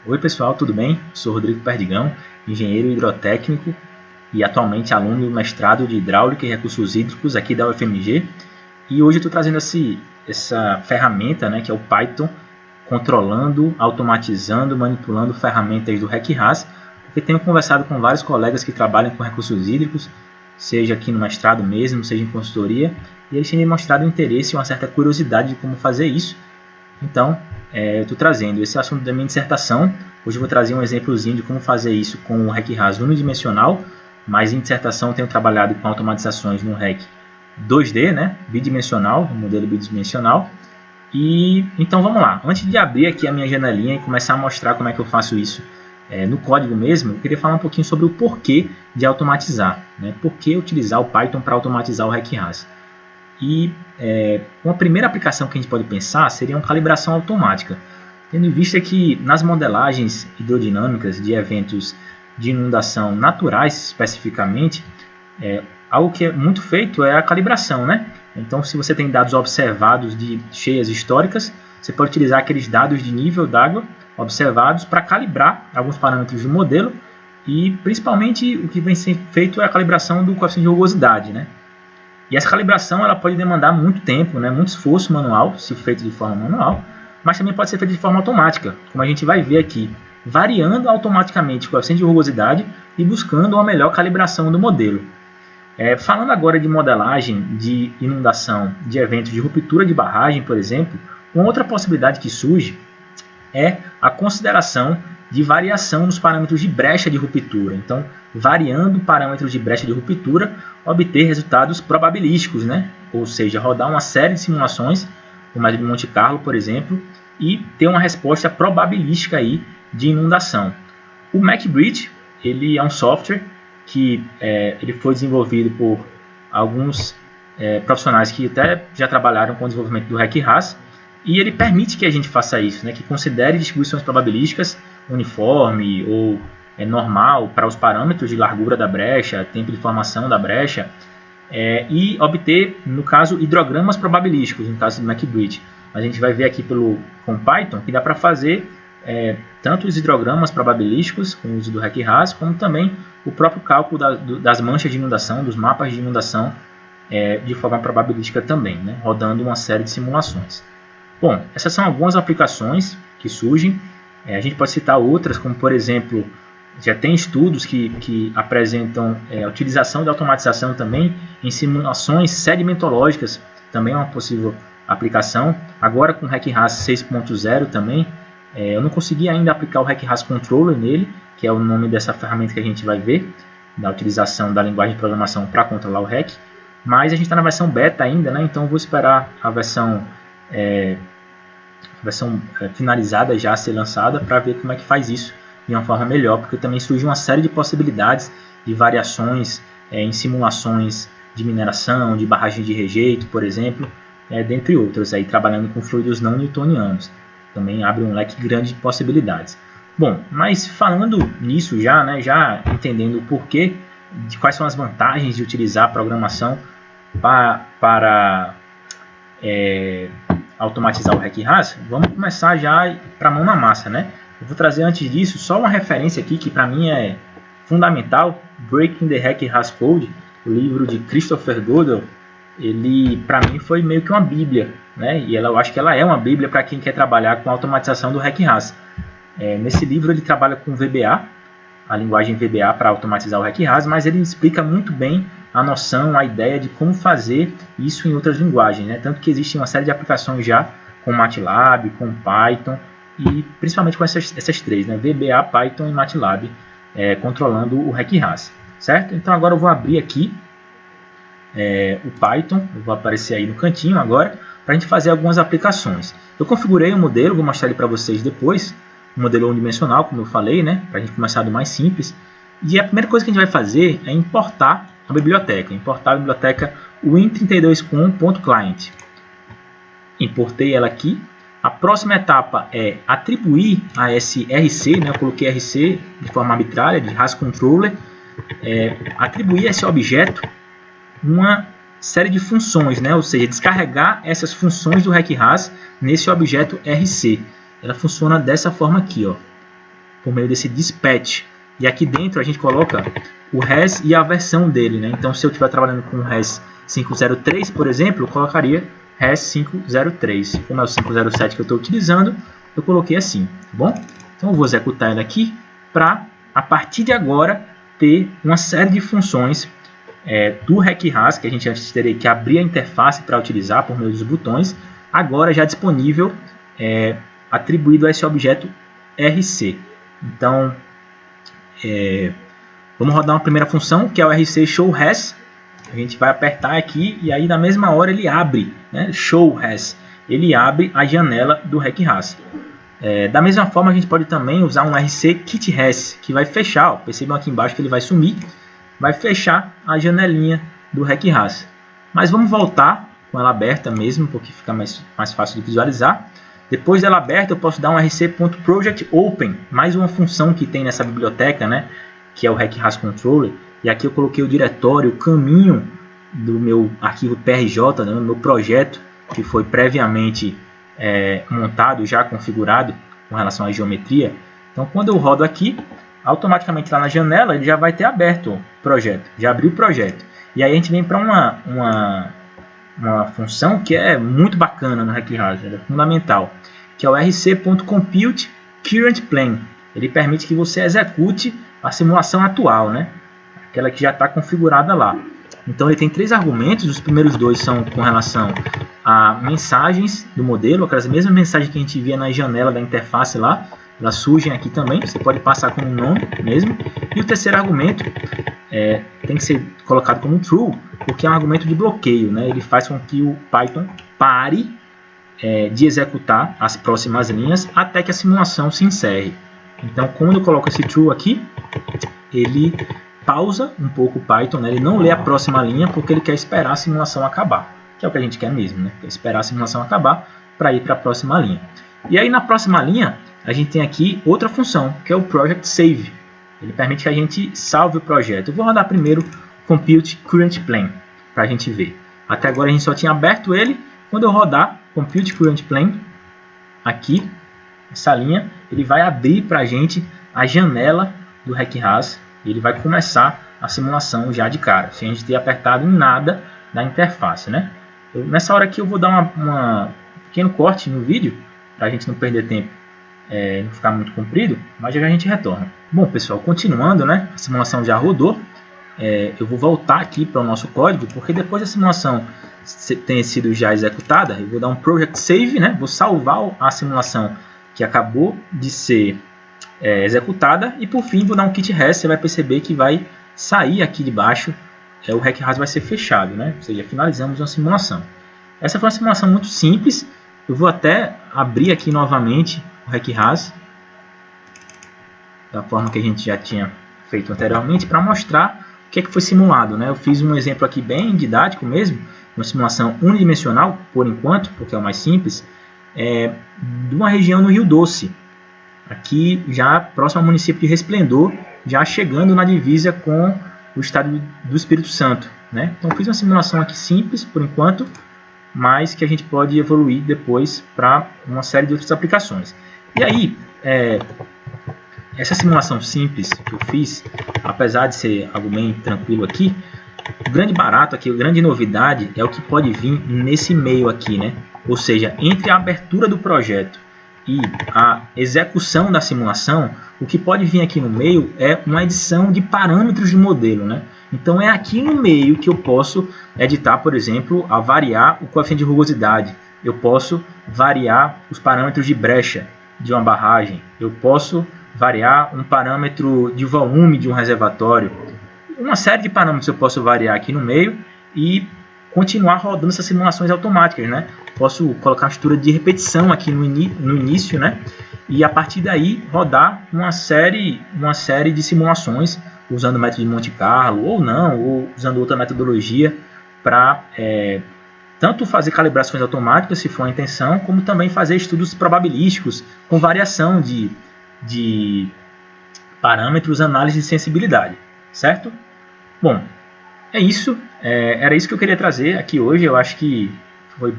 Oi pessoal, tudo bem? Sou Rodrigo Perdigão, engenheiro hidrotécnico e atualmente aluno do mestrado de Hidráulica e Recursos Hídricos aqui da UFMG. E hoje eu estou trazendo essa ferramenta, que é o Python, controlando, automatizando, manipulando ferramentas do RecRas, porque tenho conversado com vários colegas que trabalham com recursos hídricos, seja aqui no mestrado mesmo, seja em consultoria, e eles têm demonstrado interesse e uma certa curiosidade de como fazer isso. Então, eu estou trazendo esse assunto da minha dissertação. Hoje eu vou trazer um exemplozinho de como fazer isso com o RecRas unidimensional, mas em dissertação tenho trabalhado com automatizações no REC 2D, bidimensional, no modelo bidimensional. E então vamos lá. Antes de abrir aqui a minha janelinha e começar a mostrar como é que eu faço isso no código mesmo, eu queria falar um pouquinho sobre o porquê de automatizar, por que utilizar o Python para automatizar o RecRas. E uma primeira aplicação que a gente pode pensar seria uma calibração automática, tendo em vista que nas modelagens hidrodinâmicas de eventos de inundação naturais especificamente, algo que é muito feito é a calibração, Então, se você tem dados observados de cheias históricas, você pode utilizar aqueles dados de nível d'água observados para calibrar alguns parâmetros do modelo, e principalmente o que vem sendo feito é a calibração do coeficiente de rugosidade, E essa calibração ela pode demandar muito tempo, muito esforço manual, se feito de forma manual, mas também pode ser feito de forma automática, como a gente vai ver aqui, variando automaticamente o coeficiente de rugosidade e buscando uma melhor calibração do modelo. Falando agora de modelagem de inundação de eventos de ruptura de barragem, por exemplo, uma outra possibilidade que surge é a consideração de variação nos parâmetros de brecha de ruptura. Então, variando o parâmetro de brecha de ruptura, obter resultados probabilísticos, Ou seja, rodar uma série de simulações, como a de Monte Carlo, por exemplo, e ter uma resposta probabilística aí de inundação. O MacBridge, ele é um software que ele foi desenvolvido por alguns profissionais que até já trabalharam com o desenvolvimento do RecRas, e ele permite que a gente faça isso, que considere distribuições probabilísticas uniforme ou normal para os parâmetros de largura da brecha, tempo de formação da brecha, e obter, no caso, hidrogramas probabilísticos, no caso do MacBridge. A gente vai ver aqui com Python que dá para fazer tanto os hidrogramas probabilísticos com o uso do RecRas, como também o próprio cálculo das manchas de inundação, dos mapas de inundação, de forma probabilística também, rodando uma série de simulações. Bom, essas são algumas aplicações que surgem. A gente pode citar outras, como por exemplo, já tem estudos que apresentam a utilização de automatização também em simulações sedimentológicas, também é uma possível aplicação. Agora com o RecRas 6.0 também, eu não consegui ainda aplicar o RecRas Controller nele, que é o nome dessa ferramenta que a gente vai ver, da utilização da linguagem de programação para controlar o REC, mas a gente está na versão beta ainda, então vou esperar a versão finalizada já a ser lançada para ver como é que faz isso de uma forma melhor, porque também surge uma série de possibilidades de variações em simulações de mineração, de barragem de rejeito, por exemplo, dentre outras, aí, trabalhando com fluidos não newtonianos. Também abre um leque grande de possibilidades. Bom, mas falando nisso já entendendo o porquê, de quais são as vantagens de utilizar a programação para automatizar o RecRas, vamos começar já para a mão na massa, Eu vou trazer antes disso só uma referência aqui que para mim é fundamental, Breaking the RecRas Code, o livro de Christopher Godel. Ele para mim foi meio que uma bíblia, E eu acho que ela é uma bíblia para quem quer trabalhar com a automatização do RecRas. Nesse livro ele trabalha com VBA, a linguagem VBA para automatizar o RecRas, mas ele explica muito bem a noção, a ideia de como fazer isso em outras linguagens, Tanto que existe uma série de aplicações já com MATLAB, com Python e principalmente com essas três, VBA, Python e MATLAB, controlando o RecRas, certo? Então agora eu vou abrir aqui o Python, eu vou aparecer aí no cantinho agora, para a gente fazer algumas aplicações. Eu configurei o modelo, vou mostrar ele para vocês depois, o modelo unidimensional, como eu falei, para a gente começar do mais simples. E a primeira coisa que a gente vai fazer é importar a biblioteca win32com.client. Importei ela aqui. A próxima etapa é atribuir a esse RC, eu coloquei RC de forma arbitrária, de RAS Controller, atribuir a esse objeto uma série de funções, ou seja, descarregar essas funções do RecRas nesse objeto RC. Ela funciona dessa forma aqui, por meio desse dispatch. E aqui dentro a gente coloca o res e a versão dele, né? Então, se eu estiver trabalhando com o res 503, por exemplo, eu colocaria res 503. Como é o 507 que eu estou utilizando, eu coloquei assim, tá bom? Então, eu vou executar ele aqui para, a partir de agora, ter uma série de funções do Hack-RAS, que a gente antes teria que abrir a interface para utilizar por meio dos botões, agora já disponível, atribuído a esse objeto RC. Então, vamos rodar uma primeira função, que é o RC ShowRes. A gente vai apertar aqui e aí na mesma hora ele abre, né? ShowRes. Ele abre a janela do Hack-RAS. Da mesma forma, a gente pode também usar um RC KitRes, que vai fechar. Ó, percebam aqui embaixo que ele vai sumir, vai fechar a janelinha do Hack-RAS. Mas vamos voltar com ela aberta mesmo, porque fica mais fácil de visualizar. Depois dela aberta, eu posso dar um rc.projectOpen, mais uma função que tem nessa biblioteca, né, que é o Hack-RAS Controller. E aqui eu coloquei o diretório, o caminho do meu arquivo PRJ, né, do meu projeto, que foi previamente montado, já configurado com relação à geometria. Então, quando eu rodo aqui, automaticamente lá na janela ele já vai ter aberto o projeto, já abriu o projeto. E aí a gente vem para uma função que é muito bacana no Hack-RAS, é fundamental, que é o rc.compute_current_plane. Ele permite que você execute a simulação atual, né? Aquela que já está configurada lá. Então ele tem 3 argumentos, os primeiros 2 são com relação a mensagens do modelo, aquelas mesmas mensagens que a gente via na janela da interface lá, elas surgem aqui também, você pode passar como nome mesmo. E o terceiro argumento tem que ser colocado como true, porque é um argumento de bloqueio, né? Ele faz com que o Python pare de executar as próximas linhas até que a simulação se encerre. Então, quando eu coloco esse true aqui, ele pausa um pouco o Python, né? Ele não lê a próxima linha porque ele quer esperar a simulação acabar, que é o que a gente quer mesmo, né? Quer esperar a simulação acabar para ir para a próxima linha. E aí na próxima linha a gente tem aqui outra função, que é o Project Save. Ele permite que a gente salve o projeto. Eu vou rodar primeiro Compute Current Plane para a gente ver. Até agora a gente só tinha aberto ele. Quando eu rodar Compute Current Plane, aqui, essa linha, ele vai abrir para a gente a janela do Hack-RAS. Ele vai começar a simulação já de cara, sem a gente ter apertado em nada da interface, né? Nessa hora aqui eu vou dar um pequeno corte no vídeo, para a gente não perder tempo, não ficar muito comprido, mas já a gente retorna. Bom, pessoal, continuando, né? A simulação já rodou. Eu vou voltar aqui para o nosso código, porque depois da simulação ter sido já executada, eu vou dar um Project Save, né? Vou salvar a simulação que acabou de ser executada, e por fim vou dar um KitRes. Você vai perceber que vai sair aqui de baixo, o Hack-RAS vai ser fechado, né? Ou seja, finalizamos uma simulação. Essa foi uma simulação muito simples. Eu vou até abrir aqui novamente o Hack-RAS da forma que a gente já tinha feito anteriormente, para mostrar o que foi simulado, né? Eu fiz um exemplo aqui bem didático mesmo, uma simulação unidimensional, por enquanto, porque é o mais simples, de uma região no Rio Doce, aqui já próximo ao município de Resplendor, já chegando na divisa com o estado do Espírito Santo, né? Então fiz uma simulação aqui simples por enquanto, mas que a gente pode evoluir depois para uma série de outras aplicações. E aí, essa simulação simples que eu fiz, apesar de ser algo bem tranquilo aqui, o grande barato aqui, a grande novidade é o que pode vir nesse meio aqui, né? Ou seja, entre a abertura do projeto e a execução da simulação, o que pode vir aqui no meio é uma edição de parâmetros de modelo, né? Então é aqui no meio que eu posso editar, por exemplo, a variar o coeficiente de rugosidade. Eu posso variar os parâmetros de brecha de uma barragem. Eu posso variar um parâmetro de volume de um reservatório. Uma série de parâmetros eu posso variar aqui no meio e continuar rodando essas simulações automáticas, né? Posso colocar uma estrutura de repetição aqui no início, né? E a partir daí rodar uma série de simulações usando o método de Monte Carlo ou não, ou usando outra metodologia para tanto fazer calibrações automáticas, se for a intenção, como também fazer estudos probabilísticos com variação de parâmetros, análise de sensibilidade, certo? Bom, é isso. Era isso que eu queria trazer aqui hoje. Eu acho que foi o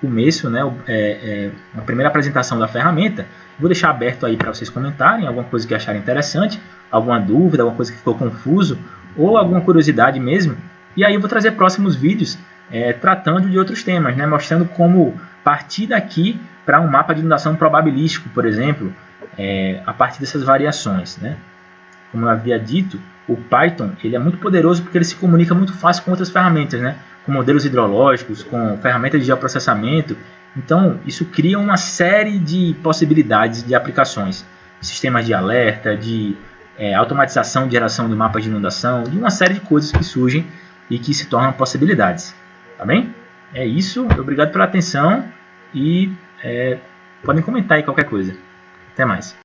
começo, né? A primeira apresentação da ferramenta. Vou deixar aberto aí para vocês comentarem alguma coisa que acharem interessante, alguma dúvida, alguma coisa que ficou confuso, ou alguma curiosidade mesmo. E aí eu vou trazer próximos vídeos tratando de outros temas, né? Mostrando como partir daqui para um mapa de inundação probabilístico, por exemplo, a partir dessas variações, né? Como eu havia dito, o Python ele é muito poderoso porque ele se comunica muito fácil com outras ferramentas, né? Com modelos hidrológicos, com ferramentas de geoprocessamento. Então, isso cria uma série de possibilidades de aplicações. Sistemas de alerta, de automatização de geração de mapas de inundação, de uma série de coisas que surgem e que se tornam possibilidades. Tá bem? É isso. Obrigado pela atenção e podem comentar aí qualquer coisa. Até mais.